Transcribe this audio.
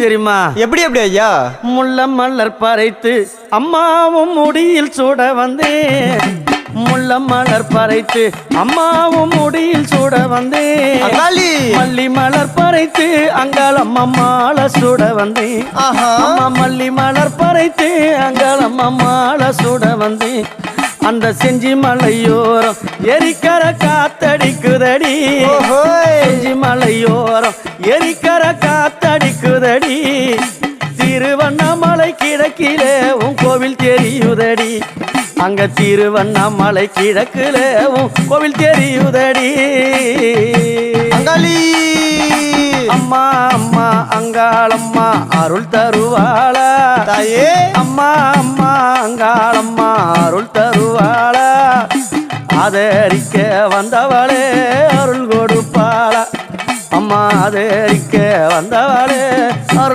தெரியுமா? எப்படி எப்படி ஐயா? முள்ள மலர் பறைத்து அம்மாவும் முடியில் சூட வந்தேன். முள்ள மலர் பறைத்து அம்மாவும் முடியில் சூட வந்தேன். மல்லி மலர் பறைத்து அங்காளம் அம்மாள சூட வந்தேன். அம்மா மல்லி மலர் பறைத்து அங்காளம் அம்மாள சூட வந்தேன். அந்த செஞ்சி மலையோரம் எரிக்கர காத்தடிக்குதடி. செஞ்சி மலையோரம் எரிக்கர காத்தடிக்குதடி. திருவண்ணாமலை கிழக்கிலே உன் கோவில் தெரியுதடி. அங்க திருவண்ணாமலை கிழக்கிலே உன் கோவில் தெரியுதடி. அங்காளி அம்மா அம்மா அங்காளம்மா அருள் தருவாளா தாயே? அம்மா அம்மா அங்காளம்மா அருள் தருவாளா. ஆதரிக்க வந்தவளே அருள் கொடுப்பாளா. அம்மா ஆதரிக்க வந்தவளே அருள்